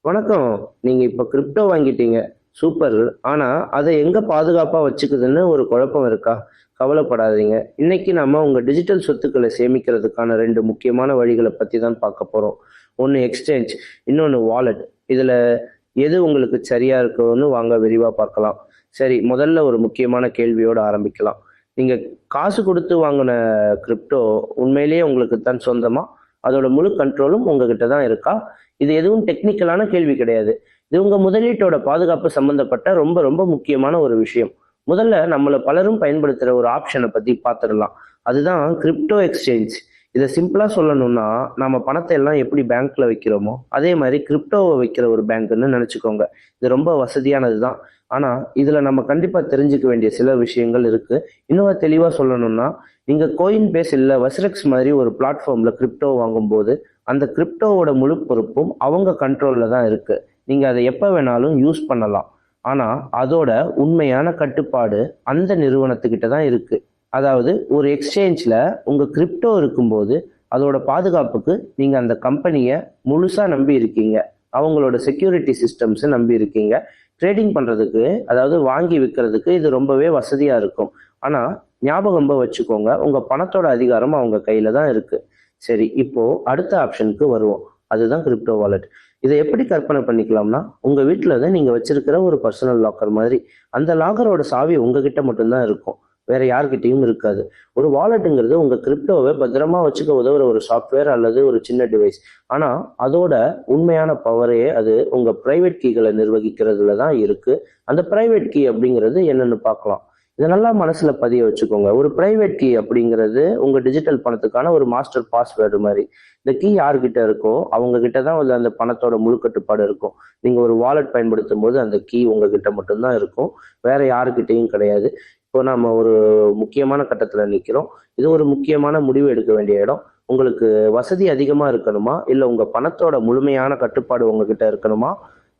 வணக்கம். நீங்க இப்ப கிரிப்டோ வாங்கிட்டீங்க. சூப்பர். ஆனா, அத எங்க பாதுகாப்பா வச்சுக்குதுன்னு ஒரு குழப்பம் இருக்கா? கவலைப்படாதீங்க. இன்னைக்கு நம்ம உங்க டிஜிட்டல் சொத்துக்கள சேமிக்கிறதுக்கான 2 முக்கியமான வழிகள பத்தி தான் பார்க்க போறோம். ஒண்ணு எக்ஸ்சேஞ்ச், இன்னொன்னு வாலெட். இதுல எது உங்களுக்கு சரியா இருக்குன்னு வாங்க விரிவா பார்க்கலாம். சரி, முதல்ல ஒரு முக்கியமான கேள்வியோட ஆரம்பிக்கலாம். நீங்க காசு குடுத்து வாங்குன கிரிப்டோ உண்மையிலேயே உங்களுக்கு தான் சொந்தமா? அதோட முழு கண்ட்ரோலும் உங்ககிட்ட தான் இருக்கா? இது எதுவும் டெக்னிக்கலான கேள்வி கிடையாது. இது உங்க முதலீட்டோட பாதுகாப்பு சம்பந்தப்பட்ட ரொம்ப ரொம்ப முக்கியமான ஒரு விஷயம். முதல்ல நம்மள பலரும் பயன்படுத்துற ஒரு ஆப்ஷனை பத்தி பார்த்துடலாம். அதுதான் கிரிப்டோ எக்ஸ்சேஞ்ச். இதை சிம்பிளா சொல்லணும்னா, நம்ம பணத்தை எல்லாம் எப்படி பேங்க்ல வைக்கிறோமோ அதே மாதிரி கிரிப்டோவை வைக்கிற ஒரு பேங்க்னு நினைச்சுக்கோங்க. இது ரொம்ப வசதியானது தான். ஆனா இதுல நம்ம கண்டிப்பா தெரிஞ்சுக்க வேண்டிய சில விஷயங்கள் இருக்கு. இன்னும் தெளிவா சொல்லணும்னா, நீங்க கோயின் பேஸ் இல்ல வஸ்ரெக்ஸ் மாதிரி ஒரு பிளாட்ஃபார்ம்ல கிரிப்டோ வாங்கும்போது அந்த கிரிப்டோவோட முழு பொறுப்பும் அவங்க கண்ட்ரோல்ல தான் இருக்கு. நீங்க அதை எப்ப வேணாலும் யூஸ் பண்ணலாம். ஆனா அதோட உண்மையான கட்டுப்பாடு அந்த நிறுவனத்துக்கிட்ட தான் இருக்கு. அதாவது ஒரு எக்ஸ்சேஞ்ச்ல உங்க கிரிப்டோ இருக்கும்போது அதோட பாதுகாப்புக்கு நீங்க அந்த கம்பெனியை முழுசா நம்பி இருக்கீங்க. அவங்களோட செக்யூரிட்டி சிஸ்டம்ஸ் நம்பி இருக்கீங்க. ட்ரேடிங் பண்றதுக்கு, அதாவது வாங்கி விற்கிறதுக்கு இது ரொம்பவே வசதியா இருக்கும். ஆனா ஞாபகம் வச்சுக்கோங்க, உங்க பணத்தோட அதிகாரம் அவங்க கையில தான் இருக்கு. சரி, இப்போ அடுத்த ஆப்ஷனுக்கு வருவோம். அதுதான் கிரிப்டோ வாலெட். இதை எப்படி கற்பனை பண்ணிக்கலாம்னா, உங்க வீட்டுல தான் நீங்க வச்சிருக்கிற ஒரு பர்சனல் லாக்கர் மாதிரி. அந்த லாக்கரோட சாவி உங்ககிட்ட மட்டும்தான் இருக்கும். வேற யார்கிட்டயும் இருக்காது. ஒரு வாலெட்டுங்கிறது உங்க கிரிப்டோவை பத்திரமா வச்சுக்க உதவுற ஒரு சாஃப்ட்வேர் அல்லது ஒரு சின்ன டிவைஸ். ஆனா அதோட உண்மையான பவரே அது உங்க பிரைவேட் கீகளை நிர்வகிக்கிறதுல தான் இருக்கு. அந்த பிரைவேட் கீ அப்படிங்கிறது என்னன்னு பார்க்கலாம். இதை நல்லா மனசுல பதிய வச்சுக்கோங்க. ஒரு பிரைவேட் கீ அப்படிங்கிறது உங்க டிஜிட்டல் பணத்துக்கான ஒரு மாஸ்டர் பாஸ்வேர்டு மாதிரி. இந்த கீ யார்கிட்ட இருக்கோ அவங்க கிட்ட தான் அந்த பணத்தோட முழு கட்டுப்பாடு இருக்கும். நீங்க ஒரு வாலெட் பயன்படுத்தும் போது அந்த கீ உங்ககிட்ட மட்டும்தான் இருக்கும். வேற யாருக்கிட்டையும் கிடையாது. இப்போ நாம ஒரு முக்கியமான கட்டத்துல நிக்கிறோம். இது ஒரு முக்கியமான முடிவு எடுக்க வேண்டிய இடம். உங்களுக்கு வசதி அதிகமா இருக்கணுமா, இல்ல உங்க பணத்தோட முழுமையான கட்டுப்பாடு உங்ககிட்ட இருக்கணுமா?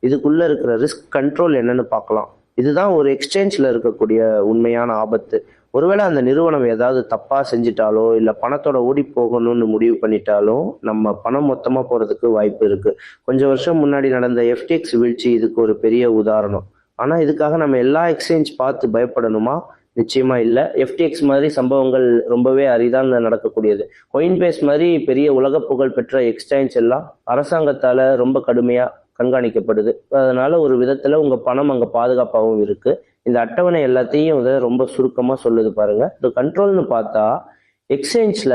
இதுக்குள்ள இருக்கிற ரிஸ்க் கண்ட்ரோல் என்னன்னு பார்க்கலாம். இதுதான் ஒரு எக்ஸ்சேஞ்ச்ல இருக்கக்கூடிய உண்மையான ஆபத்து. ஒருவேளை அந்த நிறுவனம் ஏதாவது தப்பா செஞ்சிட்டாலோ இல்ல பணத்தோட ஓடி போகணும்னு முடிவு பண்ணிட்டாலும் நம்ம பணம் மொத்தமா போறதுக்கு வாய்ப்பு இருக்கு. கொஞ்சம் வருஷம் முன்னாடி நடந்த FTX வீழ்ச்சி இதுக்கு ஒரு பெரிய உதாரணம். ஆனா இதுக்காக நம்ம எல்லா எக்ஸ்சேஞ்ச் பார்த்து பயப்படணுமா? நிச்சயமா இல்ல. FTX மாதிரி சம்பவங்கள் ரொம்பவே அரிதான் நடக்கக்கூடியது. கோயின்பேஸ் மாதிரி பெரிய உலக புகழ் பெற்ற எக்ஸ்சேஞ்ச் எல்லாம் அரசாங்கத்தால ரொம்ப கடுமையா கண்காணிக்கப்படுது. அதனால ஒரு விதத்துல உங்க பணம் அங்க பாதுகாப்பாகவும் இருக்கு. இந்த அட்டவணை எல்லாத்தையும் ரொம்ப சுருக்கமா சொல்லுது பாருங்க. இந்த கண்ட்ரோல்னு பார்த்தா எக்ஸ்சேஞ்ச்ல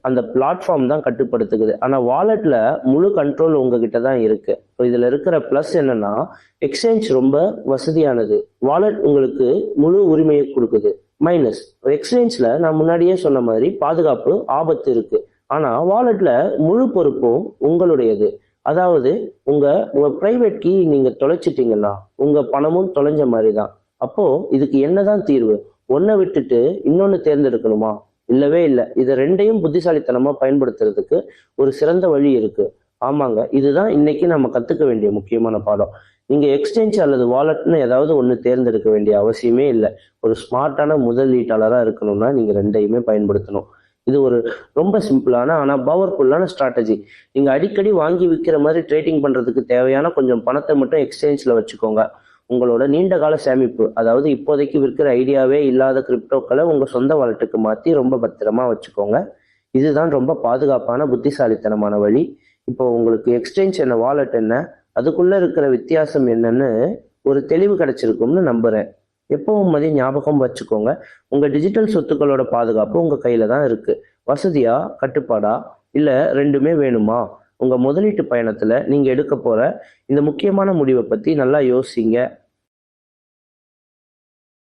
அந்த பிளாட்ஃபார்ம் தான் கட்டுப்படுத்துக்குது. ஆனா வாலெட்ல முழு கண்ட்ரோல் உங்ககிட்ட தான் இருக்கு. இதுல இருக்கிற பிளஸ் என்னன்னா, எக்ஸ்சேஞ்ச் ரொம்ப வசதியானது, வாலெட் உங்களுக்கு முழு உரிமையை கொடுக்குது. மைனஸ், எக்ஸ்சேஞ்ச்ல நான் முன்னாடியே சொன்ன மாதிரி பாதுகாப்பு ஆபத்து இருக்கு. ஆனா வாலெட்ல முழு பொறுப்பும் உங்களுடையது. அதாவது உங்க உங்க பிரைவேட் கீ நீங்க தொலைச்சிட்டீங்கன்னா உங்க பணமும் தொலைஞ்ச மாதிரி தான். அப்போ இதுக்கு என்னதான் தீர்வு? ஒன்ன விட்டுட்டு இன்னொன்னு தேர்ந்தெடுக்கணுமா? இல்லவே இல்லை. இதை ரெண்டையும் புத்திசாலித்தனமா பயன்படுத்துறதுக்கு ஒரு சிறந்த வழி இருக்கு. ஆமாங்க, இதுதான் இன்னைக்கு நம்ம கத்துக்க வேண்டிய முக்கியமான பாடம். நீங்க எக்ஸ்சேஞ்ச் அல்லது வாலெட்னு ஏதாவது ஒண்ணு தேர்ந்தெடுக்க வேண்டிய அவசியமே இல்லை. ஒரு ஸ்மார்ட்டான முதலீட்டாளரா இருக்கணும்னா நீங்க ரெண்டையுமே பயன்படுத்தணும். இது ஒரு ரொம்ப சிம்பிளான ஆனா பவர்ஃபுல்லான ஸ்ட்ராட்டஜி. நீங்க அடிக்கடி வாங்கி விற்கிற மாதிரி ட்ரேடிங் பண்றதுக்கு தேவையான கொஞ்சம் பணத்தை மட்டும் எக்ஸ்சேஞ்ச்ல வச்சுக்கோங்க. உங்களோட நீண்ட கால சேமிப்பு, அதாவது இப்போதைக்கு விற்கிற ஐடியாவே இல்லாத கிரிப்டோக்களை உங்க சொந்த வாலெட்டுக்கு மாத்தி ரொம்ப பத்திரமா வச்சுக்கோங்க. இதுதான் ரொம்ப பாதுகாப்பான புத்திசாலித்தனமான வழி. இப்போ உங்களுக்கு எக்ஸ்சேஞ்ச் என்ன, வாலெட் என்ன, அதுக்குள்ள இருக்கிற வித்தியாசம் என்னன்னு ஒரு தெளிவு கிடைச்சிருக்கும்னு நம்புறேன். எப்பவும் மதிய ஞாபகம் வச்சுக்கோங்க, உங்க டிஜிட்டல் சொத்துக்களோட பாதுகாப்பு உங்க கையில தான் இருக்கு. வசதியா, கட்டுப்பாடா, இல்ல ரெண்டுமே வேணுமா? உங்க முதலீட்டு பயணத்துல நீங்க எடுக்க போற இந்த முக்கியமான முடிவை பத்தி நல்லா யோசிங்க.